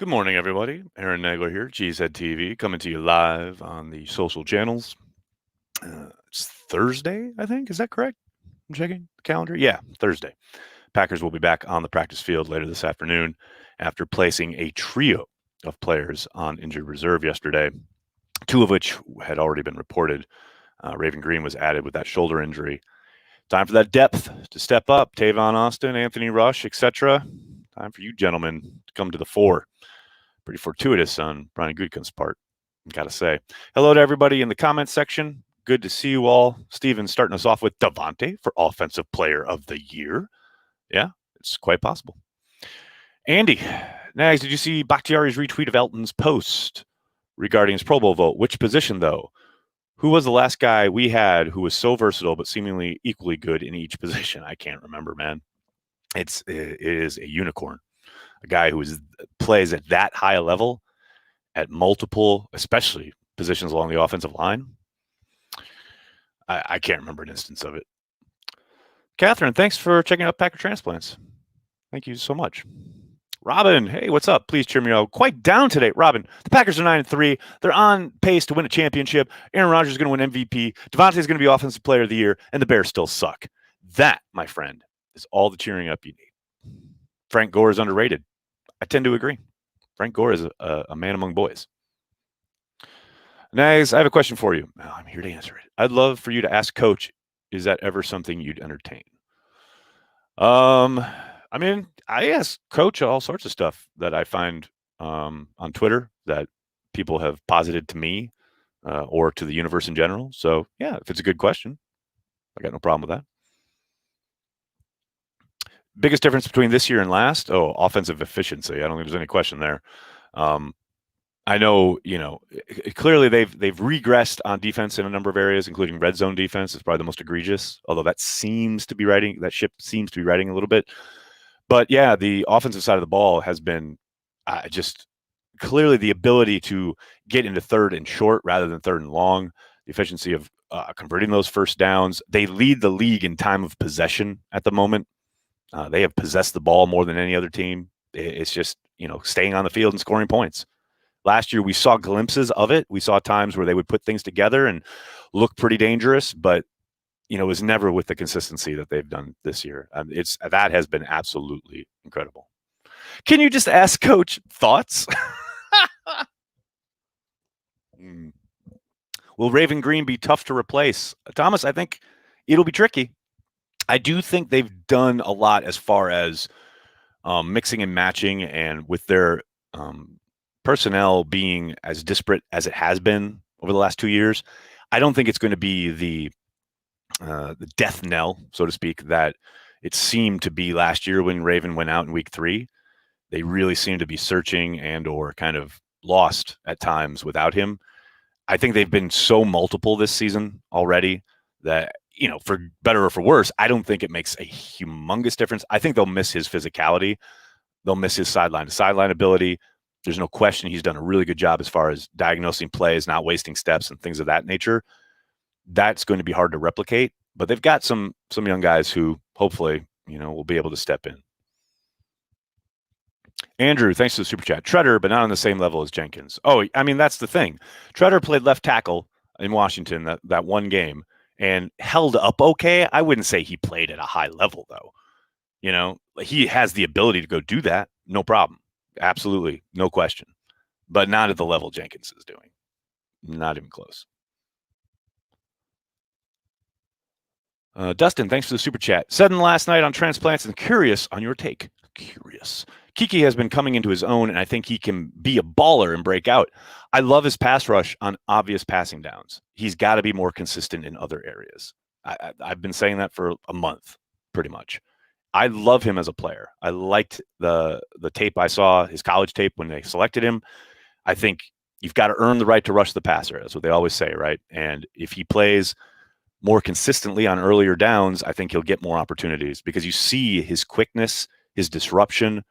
Good morning, everybody. Aaron Nagler here, Cheesehead TV, coming to you live on the social channels. It's Thursday, I think. Is that correct? I'm checking the calendar. Yeah, Thursday. Packers will be back on the practice field later this afternoon after placing a trio of players on injured reserve yesterday, two of which had already been reported. Raven Green was added with that shoulder injury. Time for that depth to step up. Tavon Austin, Anthony Rush, etc. Time for you gentlemen to come to the fore. Pretty fortuitous on Brian Gutekunst's part, got to say. Hello to everybody in the comments section. Good to see you all. Steven starting us off with Davante for Offensive Player of the Year. Yeah, it's quite possible. Andy, Nags, did you see Bakhtiari's retweet of Elton's post regarding his Pro Bowl vote? Which position, though? Who was the last guy we had who was so versatile but seemingly equally good in each position? I can't remember, man. It is a unicorn. A guy who plays at that high a level at multiple, especially positions along the offensive line. I can't remember an instance of it. Catherine, thanks for checking out Packer Transplants. Thank you so much. Robin, hey, what's up? Please cheer me out. Quite down today, Robin. The Packers are 9-3. They're on pace to win a championship. Aaron Rodgers is going to win MVP. Davante is going to be Offensive Player of the Year, and the Bears still suck. That, my friend, is all the cheering up you need. Frank Gore is underrated. I tend to agree. Frank Gore is a man among boys. Nags, I have a question for you. Oh, I'm here to answer it. I'd love for you to ask Coach, is that ever something you'd entertain? I mean, I ask Coach all sorts of stuff that I find on Twitter that people have posited to me or to the universe in general. So, yeah, if it's a good question, I got no problem with that. Biggest difference between this year and last? Oh, offensive efficiency. I don't think there's any question there. I know, clearly they've regressed on defense in a number of areas, including red zone defense is probably the most egregious, although that ship seems to be riding a little bit. But yeah, the offensive side of the ball has been just clearly the ability to get into third and short rather than third and long, the efficiency of converting those first downs. They lead the league in time of possession at the moment. They have possessed the ball more than any other team. It's just, staying on the field and scoring points. Last year, we saw glimpses of it. We saw times where they would put things together and look pretty dangerous, but it was never with the consistency that they've done this year. That has been absolutely incredible. Can you just ask Coach thoughts? Will Raven Green be tough to replace? Thomas, I think it'll be tricky. I do think they've done a lot as far as mixing and matching, and with their personnel being as disparate as it has been over the last 2 years, I don't think it's going to be the death knell, so to speak, that it seemed to be last year when Raven went out in week 3. They really seemed to be searching and or kind of lost at times without him. I think they've been so multiple this season already that, for better or for worse, I don't think it makes a humongous difference. I think they'll miss his physicality. They'll miss his sideline-to-sideline ability. There's no question he's done a really good job as far as diagnosing plays, not wasting steps and things of that nature. That's going to be hard to replicate, but they've got some young guys who hopefully, will be able to step in. Andrew, thanks to the super chat. Treader, but not on the same level as Jenkins. Oh, I mean, that's the thing. Treader played left tackle in Washington that one game and held up okay. I wouldn't say he played at a high level, though. He has the ability to go do that. No problem. Absolutely. No question. But not at the level Jenkins is doing. Not even close. Dustin, thanks for the super chat. Said last night on Transplants and curious on your take. Curious. Kiki has been coming into his own, and I think he can be a baller and break out. I love his pass rush on obvious passing downs. He's got to be more consistent in other areas. I've been saying that for a month, pretty much. I love him as a player. I liked the tape I saw, his college tape when they selected him. I think you've got to earn the right to rush the passer. That's what they always say, right? And if he plays more consistently on earlier downs, I think he'll get more opportunities because you see his quickness, his disruption.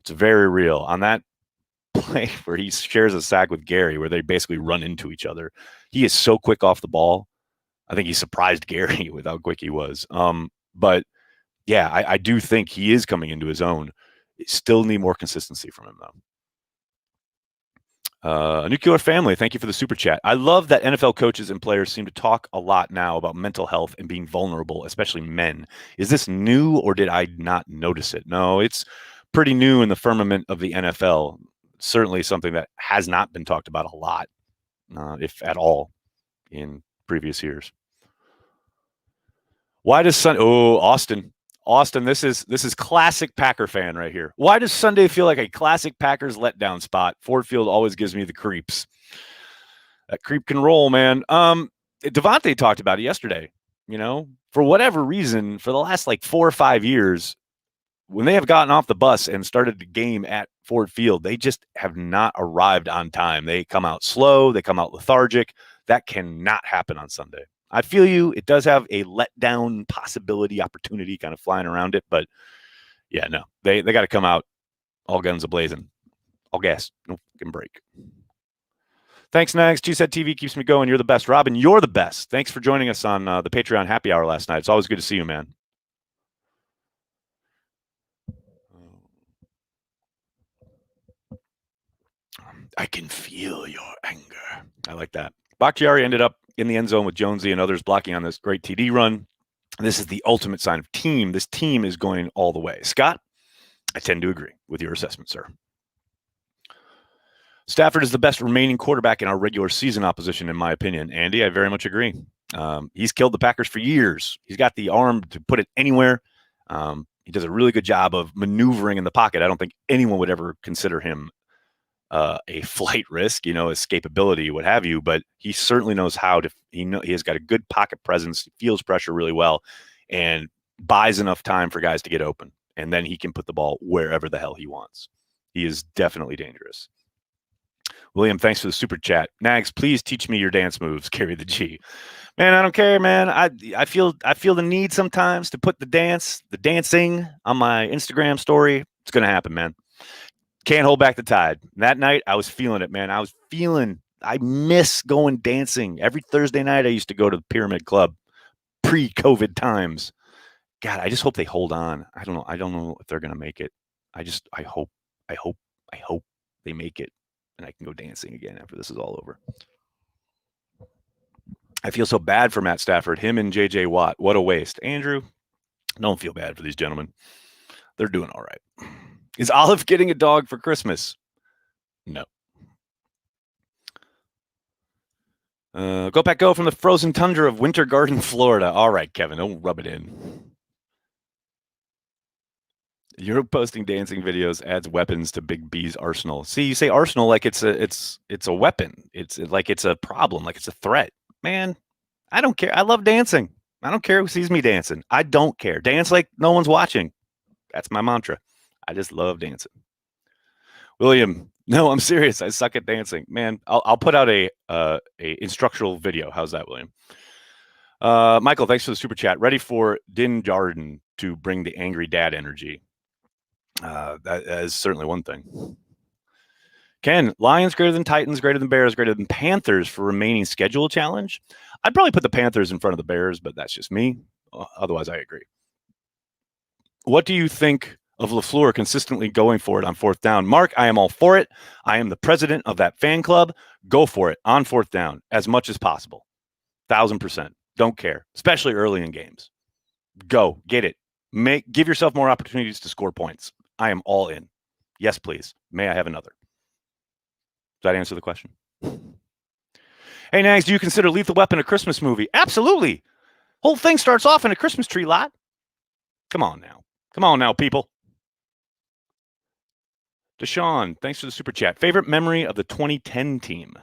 It's very real. On that play where he shares a sack with Gary, where they basically run into each other, he is so quick off the ball. I think he surprised Gary with how quick he was. But yeah, I do think he is coming into his own. Still need more consistency from him, though. Nuclear Family, thank you for the super chat. I love that NFL coaches and players seem to talk a lot now about mental health and being vulnerable, especially men. Is this new or did I not notice it? No, it's pretty new in the firmament of the NFL. Certainly something that has not been talked about a lot, if at all, in previous years. Why does Austin, this is classic Packer fan right here. Why does Sunday feel like a classic Packers letdown spot? Ford Field always gives me the creeps. That creep can roll, man. Devontae talked about it yesterday. You know, for whatever reason, for the last like 4 or 5 years, when they have gotten off the bus and started the game at Ford Field, they just have not arrived on time. They come out slow. They come out lethargic. That cannot happen on Sunday. I feel you. It does have a letdown possibility, opportunity kind of flying around it. But yeah, no, they got to come out all guns a-blazing, all gas, no fucking break. Thanks, Nags. GSET TV keeps me going. You're the best. Robin, you're the best. Thanks for joining us on the Patreon happy hour last night. It's always good to see you, man. I can feel your anger. I like that. Bakhtiari ended up in the end zone with Jonesy and others blocking on this great TD run. This is the ultimate sign of team. This team is going all the way. Scott, I tend to agree with your assessment, sir. Stafford is the best remaining quarterback in our regular season opposition, in my opinion. Andy, I very much agree. He's killed the Packers for years. He's got the arm to put it anywhere. He does a really good job of maneuvering in the pocket. I don't think anyone would ever consider him a flight risk, escapability, what have you, but he certainly knows how to, he has got a good pocket presence, feels pressure really well, and buys enough time for guys to get open. And then he can put the ball wherever the hell he wants. He is definitely dangerous. William, thanks for the super chat. Nags, please teach me your dance moves. Carry the G. Man, I don't care, man. I feel the need sometimes to put the dancing on my Instagram story. It's going to happen, man. Can't hold back the tide. That night, I was feeling it, man. I miss going dancing. Every Thursday night, I used to go to the Pyramid Club pre-COVID times. God, I just hope they hold on. I don't know if they're going to make it. I hope they make it and I can go dancing again after this is all over. I feel so bad for Matt Stafford, him and J.J. Watt. What a waste. Andrew, don't feel bad for these gentlemen. They're doing all right. Is Olive getting a dog for Christmas? No. Go Pack Go from the frozen tundra of Winter Garden, Florida. All right, Kevin, don't rub it in. You're posting dancing videos adds weapons to Big B's arsenal. See, you say arsenal like it's a weapon. It's like it's a problem, like it's a threat. Man, I don't care. I love dancing. I don't care who sees me dancing. I don't care. Dance like no one's watching. That's my mantra. I just love dancing. William, no, I'm serious. I suck at dancing. Man, I'll put out a instructional video. How's that, William? Michael, thanks for the super chat. Ready for Din Djarin to bring the angry dad energy. That is certainly one thing. Ken, Lions greater than Titans, greater than Bears, greater than Panthers for remaining schedule challenge. I'd probably put the Panthers in front of the Bears, but that's just me. Otherwise, I agree. What do you think of LaFleur consistently going for it on fourth down? Mark, I am all for it. I am the president of that fan club. Go for it on fourth down as much as possible. 1,000%. Don't care, especially early in games. Go, get it. Give yourself more opportunities to score points. I am all in. Yes, please. May I have another? Does that answer the question? Hey, Nags, do you consider Lethal Weapon a Christmas movie? Absolutely. Whole thing starts off in a Christmas tree lot. Come on now. Come on now, people. Deshaun, thanks for the super chat. Favorite memory of the 2010 team?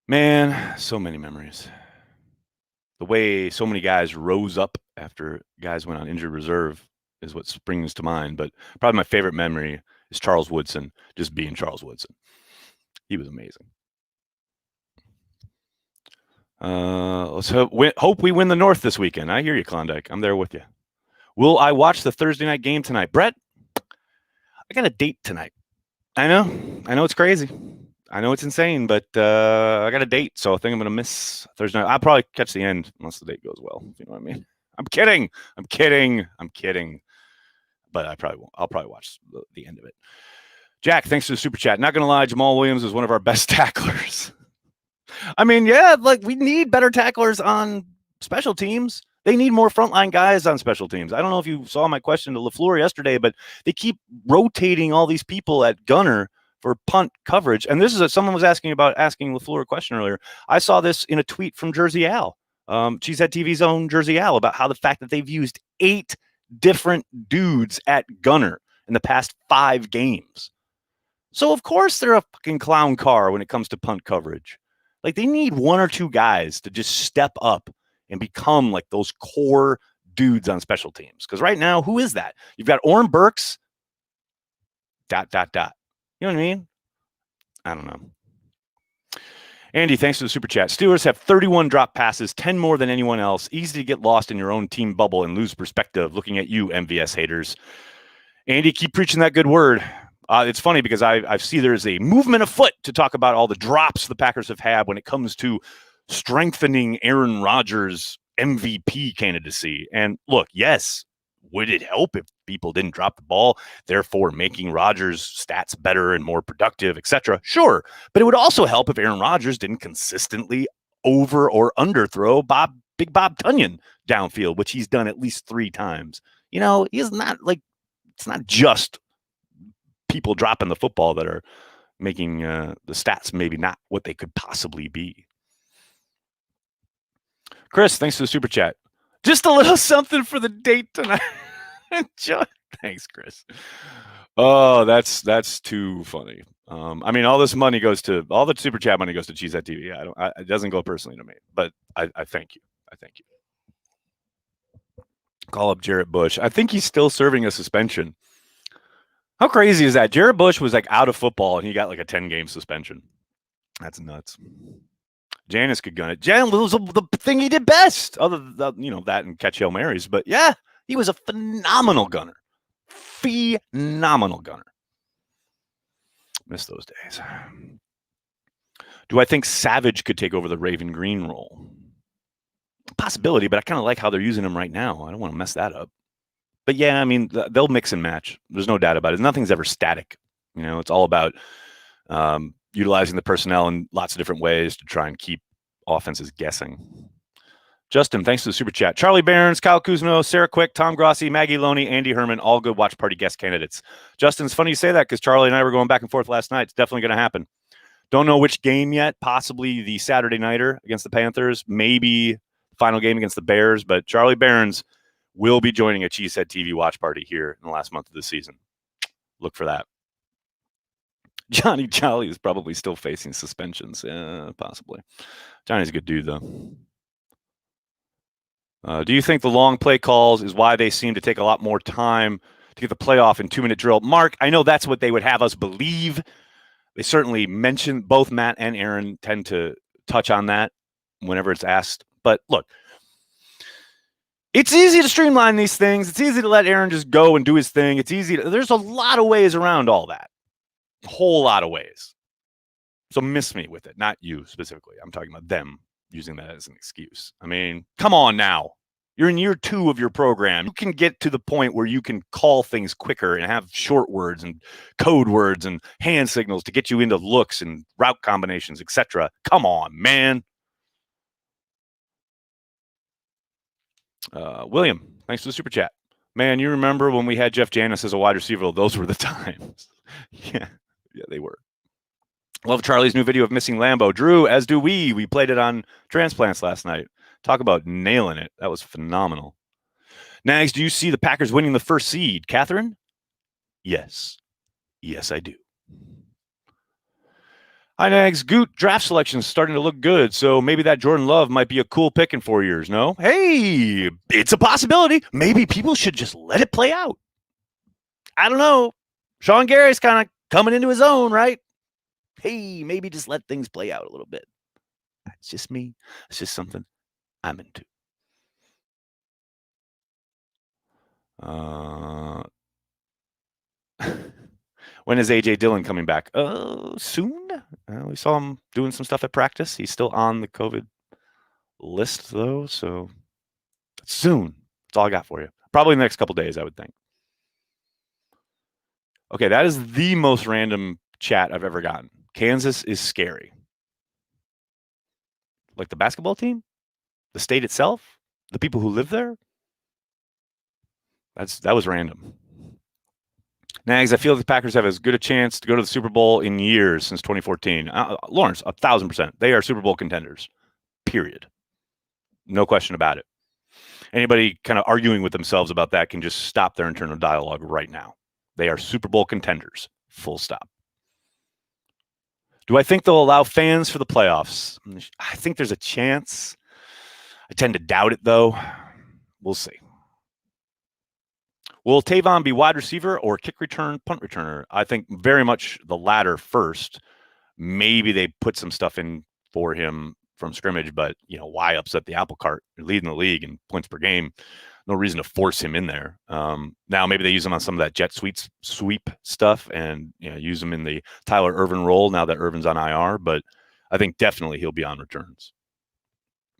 Man, so many memories. The way so many guys rose up after guys went on injured reserve is what springs to mind. But probably my favorite memory is Charles Woodson, just being Charles Woodson. He was amazing. Let's hope we win the North this weekend. I hear you, Klondike. I'm there with you. Will I watch the Thursday night game tonight? Brett, I got a date tonight. I know it's crazy. I know it's insane, but I got a date, so I think I'm going to miss Thursday night. I'll probably catch the end unless the date goes well, if you know what I mean. I'm kidding. but I probably won't. I'll probably watch the end of it. Jack, thanks for the super chat. Not going to lie, Jamal Williams is one of our best tacklers. I mean, yeah, like we need better tacklers on special teams. They need more frontline guys on special teams. I don't know if you saw my question to LaFleur yesterday, but they keep rotating all these people at gunner for punt coverage. And this is someone was asking LaFleur a question earlier. I saw this in a tweet from Jersey Al, Cheesehead TV's own Jersey Al, about how the fact that they've used 8 different dudes at gunner in the past 5 games. So of course they're a fucking clown car when it comes to punt coverage. Like they need 1 or 2 guys to just step up and become like those core dudes on special teams. Because right now, who is that? You've got Oren Burks, ... You know what I mean? I don't know. Andy, thanks for the super chat. Steelers have 31 drop passes, 10 more than anyone else. Easy to get lost in your own team bubble and lose perspective. Looking at you, MVS haters. Andy, keep preaching that good word. It's funny because I see there's a movement afoot to talk about all the drops the Packers have had when it comes to strengthening Aaron Rodgers' MVP candidacy. And look, yes, would it help if people didn't drop the ball, therefore making Rodgers' stats better and more productive, etc.? Sure. But it would also help if Aaron Rodgers didn't consistently over or underthrow Big Bob Tunyon downfield, which he's done at least 3 times. You know, he's not like, it's not just people dropping the football that are making the stats maybe not what they could possibly be. Chris, thanks for the super chat. Just a little something for the date tonight. Thanks, Chris. Oh, that's too funny. I mean, all the super chat money goes to Cheesehead TV. It doesn't go personally to me, but I thank you. I thank you. Call up Jarrett Bush. I think he's still serving a suspension. How crazy is that? Jarrett Bush was like out of football and he got like a 10-game suspension. That's nuts. Janis could gun it. Janis was the thing he did best, other than that and catch Hail Marys. But yeah, he was a phenomenal gunner. Phenomenal gunner. Miss those days. Do I think Savage could take over the Raven Green role? Possibility, but I kind of like how they're using him right now. I don't want to mess that up. But yeah, I mean, they'll mix and match. There's no doubt about it. Nothing's ever static. It's all about utilizing the personnel in lots of different ways to try and keep offenses guessing. Justin, thanks for the super chat. Charlie Barnes, Kyle Kuzno, Sarah Quick, Tom Grossi, Maggie Loney, Andy Herman, all good watch party guest candidates. Justin, it's funny you say that because Charlie and I were going back and forth last night. It's definitely going to happen. Don't know which game yet. Possibly the Saturday nighter against the Panthers. Maybe final game against the Bears. But Charlie Barnes will be joining a Cheesehead TV watch party here in the last month of the season. Look for that. Johnny Jolly is probably still facing suspensions. Possibly. Johnny's a good dude, though. Do you think the long play calls is why they seem to take a lot more time to get the playoff in 2-minute drill? Mark, I know that's what they would have us believe. They certainly mention, both Matt and Aaron tend to touch on that whenever it's asked. But look, it's easy to streamline these things. It's easy to let Aaron just go and do his thing. There's a lot of ways around all that. A whole lot of ways. So miss me with it. Not you specifically. I'm talking about them using that as an excuse. I mean, come on now. You're in year 2 of your program. You can get to the point where you can call things quicker and have short words and code words and hand signals to get you into looks and route combinations, etc. Come on, man. William, thanks for the super chat. Man, you remember when we had Jeff Janis as a wide receiver? Those were the times. Yeah, they were. Love Charlie's new video of missing Lambo. Drew, as do we. We played it on Transplants last night. Talk about nailing it. That was phenomenal. Nags, do you see the Packers winning the first seed? Catherine? Yes. Yes, I do. Hi, Nags. Goot draft selection is starting to look good, so maybe that Jordan Love might be a cool pick in 4 years, no? Hey, it's a possibility. Maybe people should just let it play out. I don't know. Sean Gary's kind of coming into his own, right? Hey, maybe just let things play out a little bit. It's just me. It's just something I'm into. When is AJ Dillon coming back? Soon. We saw him doing some stuff at practice. He's still on the COVID list, though, so soon. That's all I got for you. Probably in the next couple days, I would think. Okay, that is the most random chat I've ever gotten. Kansas is scary. Like the basketball team? The state itself? The people who live there? That was random. Nags, I feel the Packers have as good a chance to go to the Super Bowl in years since 2014. Lawrence, 1,000%. They are Super Bowl contenders. Period. No question about it. Anybody kind of arguing with themselves about that can just stop their internal dialogue right now. They are Super Bowl contenders. Full stop. Do I think they'll allow fans for the playoffs? I think there's a chance. I tend to doubt it, though. We'll see. Will Tavon be wide receiver or kick return, punt returner? I think very much the latter first. Maybe they put some stuff in for him from scrimmage, but why upset the apple cart? You're leading the league in points per game. No reason to force him in there. Now maybe they use him on some of that jet sweep stuff and use him in the Tyler Ervin role now that Irvin's on IR. But I think definitely he'll be on returns.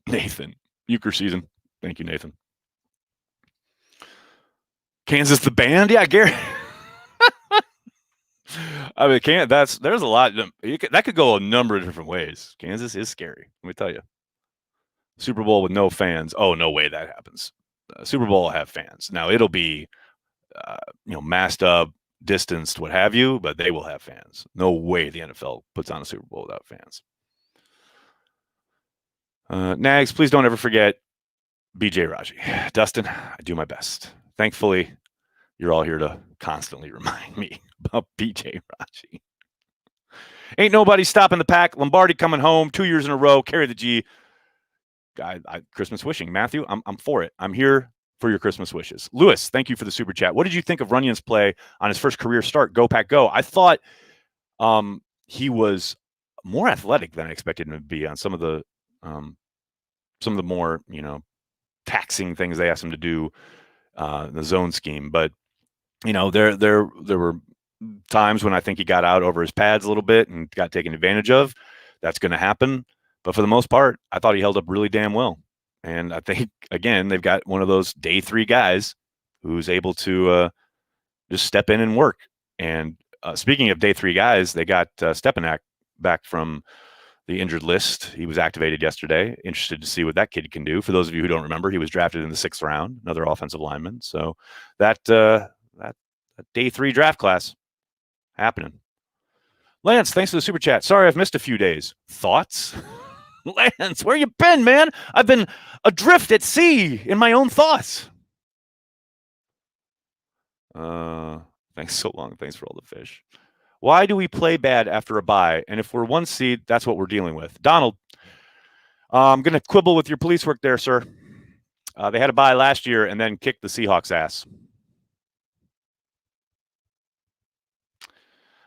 Nathan, Euchre season. Thank you, Nathan. Kansas the band, yeah, Gary. I mean, there's a lot that could go a number of different ways. Kansas is scary. Let me tell you. Super Bowl with no fans. Oh, no way that happens. Super Bowl will have fans. Now it'll be, masked up, distanced, what have you, but they will have fans. No way the NFL puts on a Super Bowl without fans. Nags, please don't ever forget BJ Raji. Dustin, I do my best. Thankfully, you're all here to constantly remind me about BJ Raji. Ain't nobody stopping the pack. Lombardi coming home 2 years in a row. Carry the G. Christmas wishing. Matthew, I'm for it. I'm here for your Christmas wishes. Lewis, thank you for the super chat. What did you think of Runyon's play on his first career start? Go Pack Go. I thought he was more athletic than I expected him to be on some of the more taxing things they asked him to do in the zone scheme. But there were times when I think he got out over his pads a little bit and got taken advantage of. That's going to happen. But for the most part, I thought he held up really damn well. And I think, again, they've got one of those day 3 guys who's able to just step in and work. And speaking of day 3 guys, they got Stepanak back from the injured list. He was activated yesterday. Interested to see what that kid can do. For those of you who don't remember, he was drafted in the 6th round, another offensive lineman. So that day 3 draft class happening. Lance, thanks for the super chat. Sorry I've missed a few days. Thoughts? Lance, where you been, man? I've been adrift at sea in my own thoughts. Thanks so long. Thanks for all the fish. Why do we play bad after a bye? And if we're 1 seed, that's what we're dealing with. Donald, I'm going to quibble with your police work there, sir. They had a bye last year and then kicked the Seahawks' ass.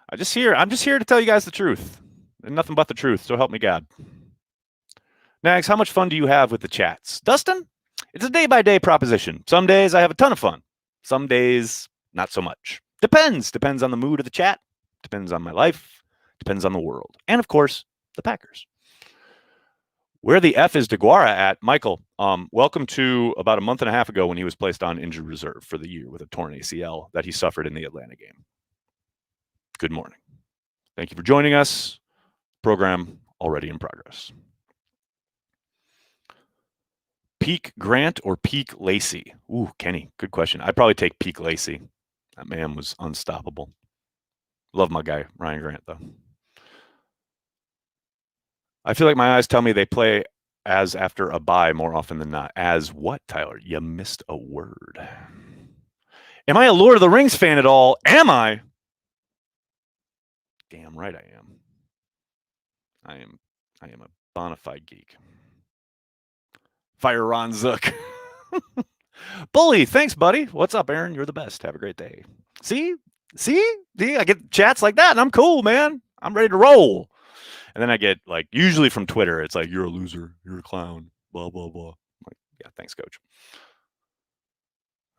I'm just here to tell you guys the truth. And nothing but the truth, so help me God. Nags, how much fun do you have with the chats? Dustin, it's a day-by-day proposition. Some days I have a ton of fun. Some days, not so much. Depends on the mood of the chat. Depends on my life. Depends on the world. And, of course, the Packers. Where the F is DeGuara at? Michael, welcome to about a month and a half ago when he was placed on injured reserve for the year with a torn ACL that he suffered in the Atlanta game. Good morning. Thank you for joining us. Program already in progress. Peak Grant or Peak Lacey? Ooh, Kenny, good question. I'd probably take Peak Lacey. That man was unstoppable. Love my guy, Ryan Grant, though. I feel like my eyes tell me they play as after a bye more often than not. As what, Tyler? You missed a word. Am I a Lord of the Rings fan at all? Am I? Damn right I am. I am a bona fide geek. Fire Ron Zook. Bully, thanks, buddy. What's up, Aaron? You're the best. Have a great day. See? I get chats like that, and I'm cool, man. I'm ready to roll. And then I get, usually from Twitter, it's like, you're a loser. You're a clown. Blah, blah, blah. I'm like, yeah, thanks, coach.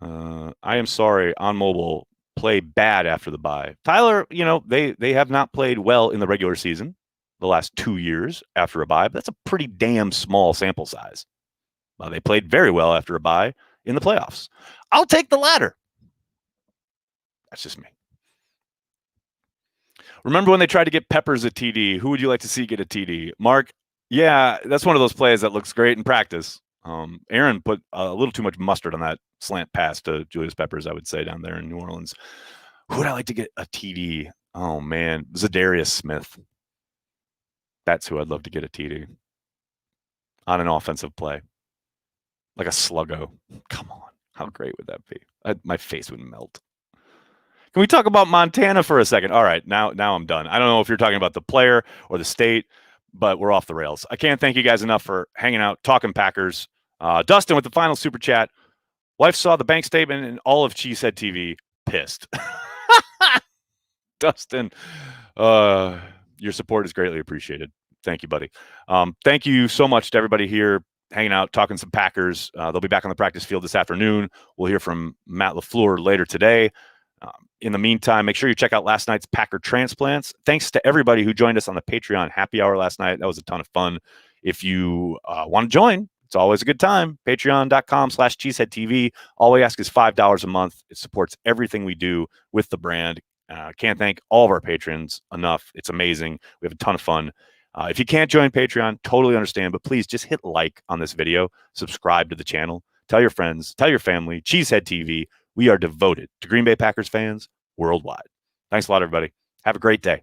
I am sorry. On mobile, play bad after the bye. Tyler, they have not played well in the regular season the last 2 years after a bye, but that's a pretty damn small sample size. They played very well after a bye in the playoffs. I'll take the latter. That's just me. Remember when they tried to get Peppers a TD? Who would you like to see get a TD? Mark, yeah, that's one of those plays that looks great in practice. Aaron put a little too much mustard on that slant pass to Julius Peppers, I would say, down there in New Orleans. Who would I like to get a TD? Oh, man. Zadarius Smith. That's who I'd love to get a TD on an offensive play. Like a sluggo. Come on. How great would that be? My face would melt. Can we talk about Montana for a second? All right, now I'm done. I don't know if you're talking about the player or the state, but we're off the rails. I can't thank you guys enough for hanging out, talking Packers. Dustin with the final super chat. Wife saw the bank statement and all of Cheesehead TV. Pissed. Dustin, your support is greatly appreciated. Thank you, buddy. Thank you so much to everybody here hanging out, talking some Packers. They'll be back on the practice field this afternoon. We'll hear from Matt LaFleur later today. In the meantime, make sure you check out last night's Packer Transplants. Thanks to everybody who joined us on the Patreon happy hour last night. That was a ton of fun. If you want to join, it's always a good time. Patreon.com/CheeseheadTV. All we ask is $5 a month. It supports everything we do with the brand. Can't thank all of our patrons enough. It's amazing. We have a ton of fun. If you can't join Patreon, totally understand, but please just hit like on this video, subscribe to the channel, tell your friends, tell your family. Cheesehead TV. We are devoted to Green Bay Packers fans worldwide. Thanks a lot, everybody. Have a great day.